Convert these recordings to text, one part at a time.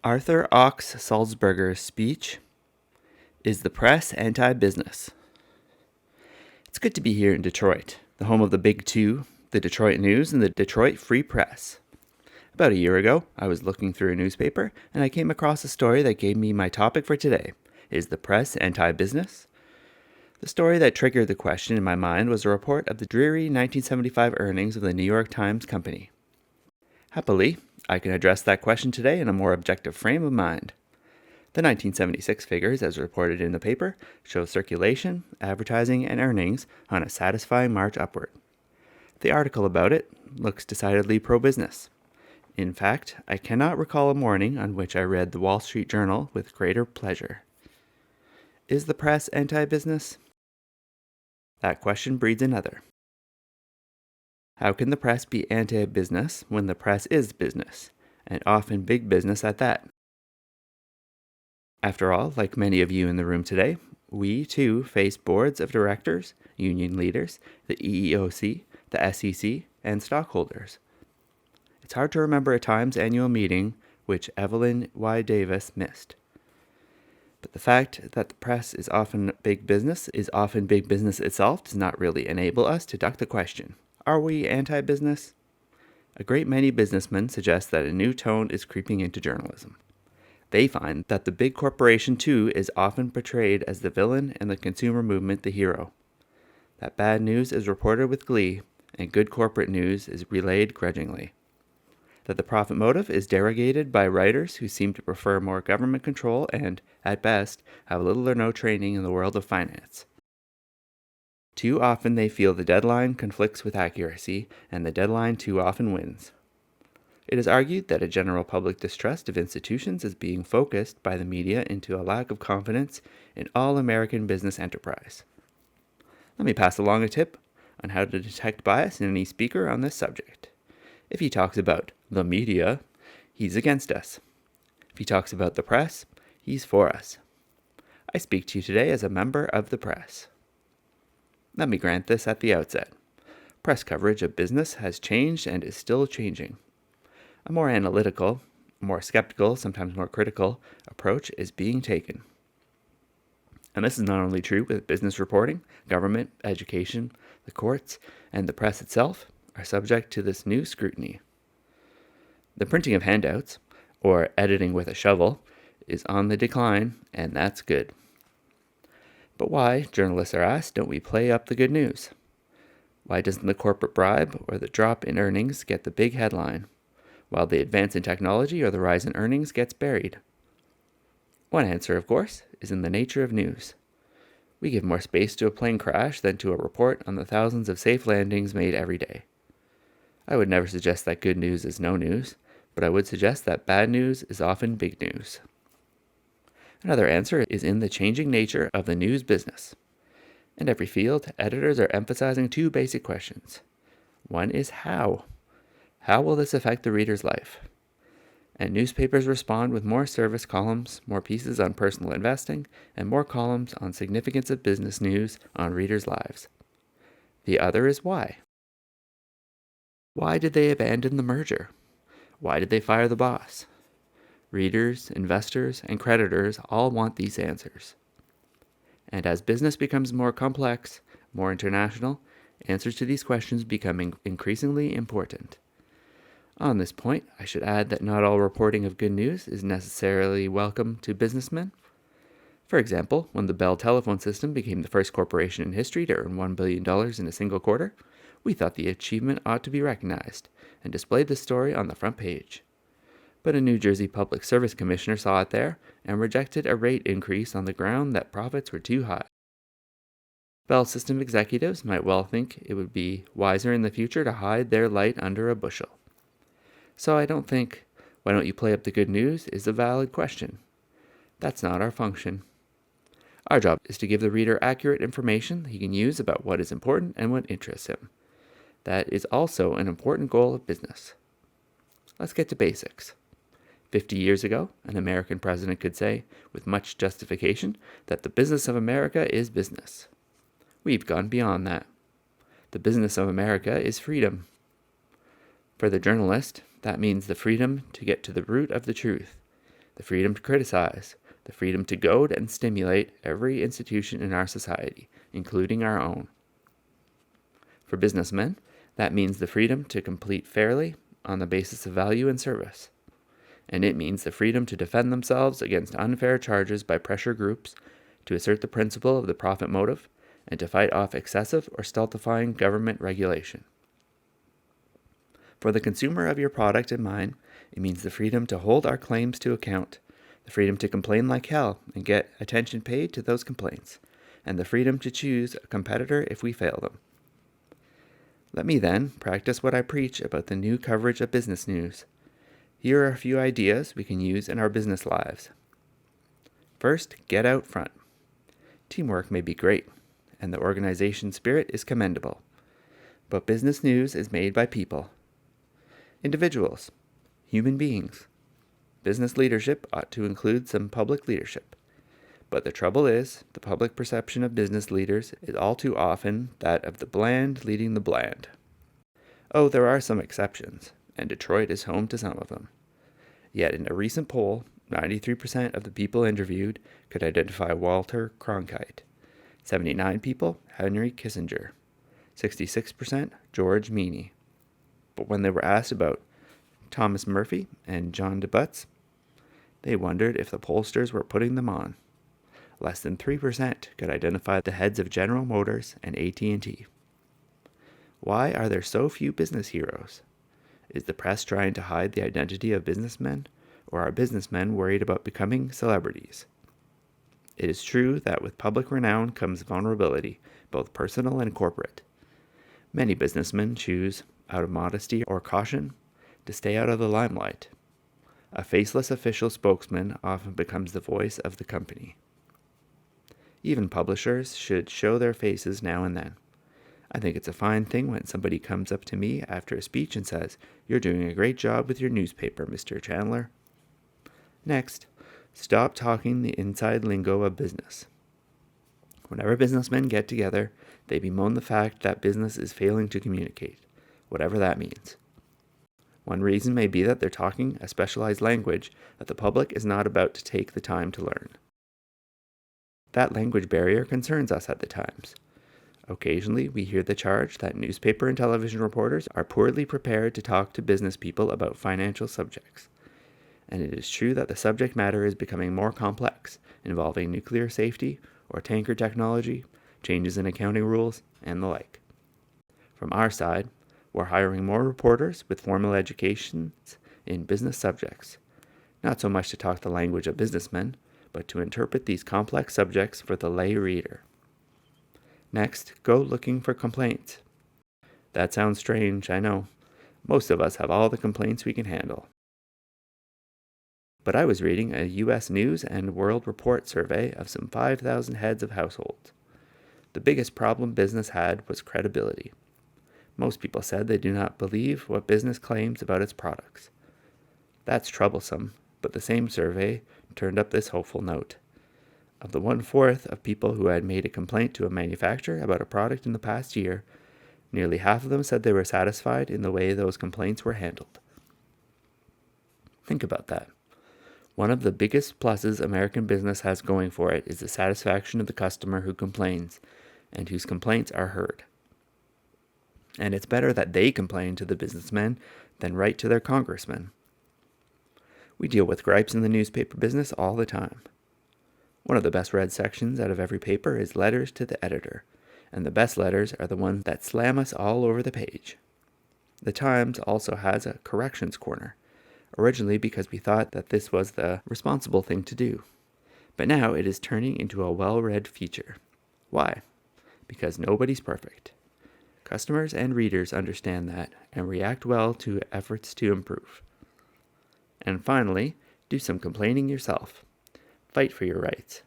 Arthur Ochs Sulzberger's speech, Is the Press Anti-Business? It's good to be here in Detroit, the home of the Big Two, the Detroit News and the Detroit Free Press. About a year ago, I was looking through a newspaper and I came across a story that gave me my topic for today. Is the press anti-business? The story that triggered the question in my mind was a report of the dreary 1975 earnings of the New York Times Company. Happily, I can address that question today in a more objective frame of mind. The 1976 figures, as reported in the paper, show circulation, advertising, and earnings on a satisfying march upward. The article about it looks decidedly pro-business. In fact, I cannot recall a morning on which I read the Wall Street Journal with greater pleasure. Is the press anti-business? That question breeds another. How can the press be anti-business when the press is business, and often big business at that? After all, like many of you in the room today, we too face boards of directors, union leaders, the EEOC, the SEC, and stockholders. It's hard to remember a Times annual meeting which Evelyn Y. Davis missed. But the fact that the press is often big business itself does not really enable us to duck the question. Are we anti-business? A great many businessmen suggest that a new tone is creeping into journalism. They find that the big corporation too is often portrayed as the villain and the consumer movement the hero. That bad news is reported with glee and good corporate news is relayed grudgingly. That the profit motive is derogated by writers who seem to prefer more government control and, at best, have little or no training in the world of finance. Too often they feel the deadline conflicts with accuracy, and the deadline too often wins. It is argued that a general public distrust of institutions is being focused by the media into a lack of confidence in all American business enterprise. Let me pass along a tip on how to detect bias in any speaker on this subject. If he talks about the media, he's against us. If he talks about the press, he's for us. I speak to you today as a member of the press. Let me grant this at the outset. Press coverage of business has changed and is still changing. A more analytical, more skeptical, sometimes more critical approach is being taken. And this is not only true with business reporting, government, education, the courts, and the press itself are subject to this new scrutiny. The printing of handouts, or editing with a shovel, is on the decline, and that's good. But why, journalists are asked, don't we play up the good news? Why doesn't the corporate bribe or the drop in earnings get the big headline, while the advance in technology or the rise in earnings gets buried? One answer, of course, is in the nature of news. We give more space to a plane crash than to a report on the thousands of safe landings made every day. I would never suggest that good news is no news, but I would suggest that bad news is often big news. Another answer is in the changing nature of the news business. In every field, editors are emphasizing two basic questions. One is how. How will this affect the reader's life? And newspapers respond with more service columns, more pieces on personal investing, and more columns on significance of business news on readers' lives. The other is why. Why did they abandon the merger? Why did they fire the boss? Readers, investors, and creditors all want these answers. And as business becomes more complex, more international, answers to these questions become increasingly important. On this point, I should add that not all reporting of good news is necessarily welcome to businessmen. For example, when the Bell telephone system became the first corporation in history to earn $1 billion in a single quarter, we thought the achievement ought to be recognized and displayed the story on the front page. But a New Jersey Public Service Commissioner saw it there and rejected a rate increase on the ground that profits were too high. Bell system executives might well think it would be wiser in the future to hide their light under a bushel. So I don't think, why don't you play up the good news, is a valid question. That's not our function. Our job is to give the reader accurate information he can use about what is important and what interests him. That is also an important goal of business. Let's get to basics. 50 years ago, an American president could say, with much justification, that the business of America is business. We've gone beyond that. The business of America is freedom. For the journalist, that means the freedom to get to the root of the truth, the freedom to criticize, the freedom to goad and stimulate every institution in our society, including our own. For businessmen, that means the freedom to compete fairly on the basis of value and service. And it means the freedom to defend themselves against unfair charges by pressure groups, to assert the principle of the profit motive, and to fight off excessive or stultifying government regulation. For the consumer of your product and mine, it means the freedom to hold our claims to account, the freedom to complain like hell and get attention paid to those complaints, and the freedom to choose a competitor if we fail them. Let me then practice what I preach about the new coverage of business news. Here are a few ideas we can use in our business lives. First, get out front. Teamwork may be great, and the organization spirit is commendable, but business news is made by people. Individuals, human beings. Business leadership ought to include some public leadership. But the trouble is, the public perception of business leaders is all too often that of the bland leading the bland. Oh, there are some exceptions, and Detroit is home to some of them. Yet in a recent poll, 93% of the people interviewed could identify Walter Cronkite. 79 people, Henry Kissinger. 66%, George Meany. But when they were asked about Thomas Murphy and John DeButz, they wondered if the pollsters were putting them on. Less than 3% could identify the heads of General Motors and AT&T. Why are there so few business heroes? Is the press trying to hide the identity of businessmen, or are businessmen worried about becoming celebrities? It is true that with public renown comes vulnerability, both personal and corporate. Many businessmen choose, out of modesty or caution, to stay out of the limelight. A faceless official spokesman often becomes the voice of the company. Even publishers should show their faces now and then. I think it's a fine thing when somebody comes up to me after a speech and says, "You're doing a great job with your newspaper, Mr. Chandler." Next, stop talking the inside lingo of business. Whenever businessmen get together, they bemoan the fact that business is failing to communicate, whatever that means. One reason may be that they're talking a specialized language that the public is not about to take the time to learn. That language barrier concerns us at the times. Occasionally, we hear the charge that newspaper and television reporters are poorly prepared to talk to business people about financial subjects. And it is true that the subject matter is becoming more complex, involving nuclear safety or tanker technology, changes in accounting rules, and the like. From our side, we're hiring more reporters with formal educations in business subjects, not so much to talk the language of businessmen, but to interpret these complex subjects for the lay reader. Next, go looking for complaints. That sounds strange, I know. Most of us have all the complaints we can handle. But I was reading a U.S. News and World Report survey of some 5,000 heads of households. The biggest problem business had was credibility. Most people said they do not believe what business claims about its products. That's troublesome, but the same survey turned up this hopeful note. Of the 1/4 of people who had made a complaint to a manufacturer about a product in the past year, nearly half of them said they were satisfied in the way those complaints were handled. Think about that. One of the biggest pluses American business has going for it is the satisfaction of the customer who complains and whose complaints are heard. And it's better that they complain to the businessmen than write to their congressmen. We deal with gripes in the newspaper business all the time. One of the best read sections out of every paper is letters to the editor, and the best letters are the ones that slam us all over the page. The Times also has a corrections corner, originally because we thought that this was the responsible thing to do. But now it is turning into a well-read feature. Why? Because nobody's perfect. Customers and readers understand that and react well to efforts to improve. And finally, do some complaining yourself. Fight for your rights.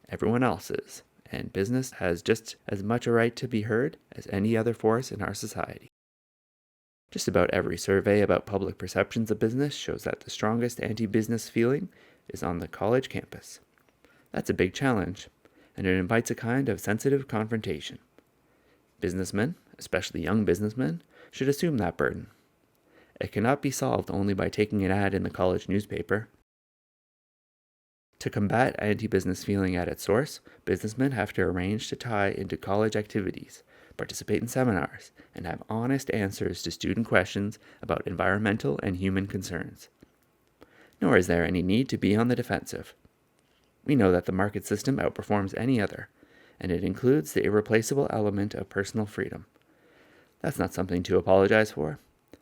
Everyone else is, and business has just as much a right to be heard as any other force in our society. Just about every survey about public perceptions of business shows that the strongest anti-business feeling is on the college campus. That's a big challenge, and it invites a kind of sensitive confrontation. Businessmen, especially young businessmen, should assume that burden. It cannot be solved only by taking an ad in the college newspaper. To combat anti-business feeling at its source, businessmen have to arrange to tie into college activities, participate in seminars, and have honest answers to student questions about environmental and human concerns. Nor is there any need to be on the defensive. We know that the market system outperforms any other, and it includes the irreplaceable element of personal freedom. That's not something to apologize for.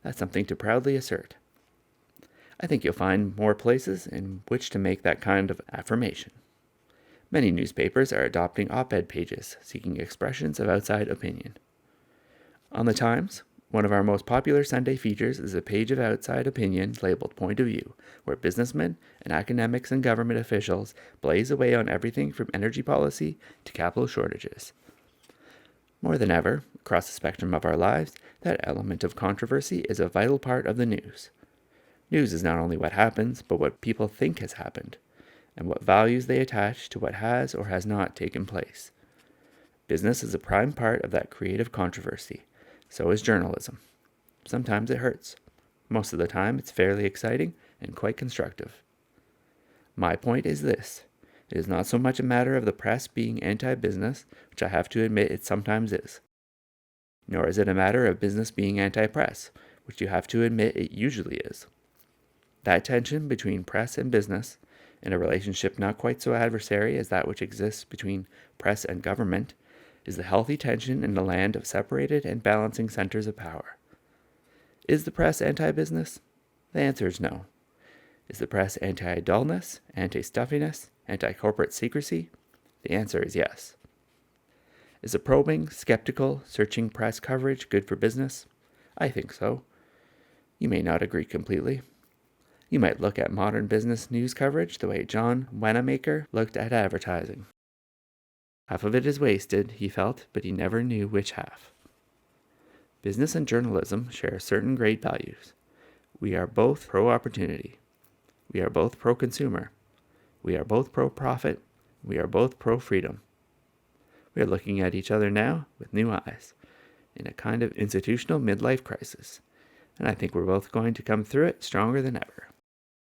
That's something to proudly assert. I think you'll find more places in which to make that kind of affirmation. Many newspapers are adopting op-ed pages seeking expressions of outside opinion. On the Times, one of our most popular Sunday features is a page of outside opinion labeled Point of View, where businessmen and academics and government officials blaze away on everything from energy policy to capital shortages. More than ever, across the spectrum of our lives, that element of controversy is a vital part of the news. News is not only what happens, but what people think has happened, and what values they attach to what has or has not taken place. Business is a prime part of that creative controversy. So is journalism. Sometimes it hurts. Most of the time, it's fairly exciting and quite constructive. My point is this. It is not so much a matter of the press being anti-business, which I have to admit it sometimes is. Nor is it a matter of business being anti-press, which you have to admit it usually is. That tension between press and business, in a relationship not quite so adversary as that which exists between press and government, is the healthy tension in the land of separated and balancing centers of power. Is the press anti-business? The answer is no. Is the press anti-dullness, anti-stuffiness, anti-corporate secrecy? The answer is yes. Is a probing, skeptical, searching press coverage good for business? I think so. You may not agree completely. You might look at modern business news coverage the way John Wanamaker looked at advertising. Half of it is wasted, he felt, but he never knew which half. Business and journalism share certain great values. We are both pro-opportunity. We are both pro-consumer. We are both pro-profit. We are both pro-freedom. We are looking at each other now with new eyes, in a kind of institutional midlife crisis, and I think we're both going to come through it stronger than ever.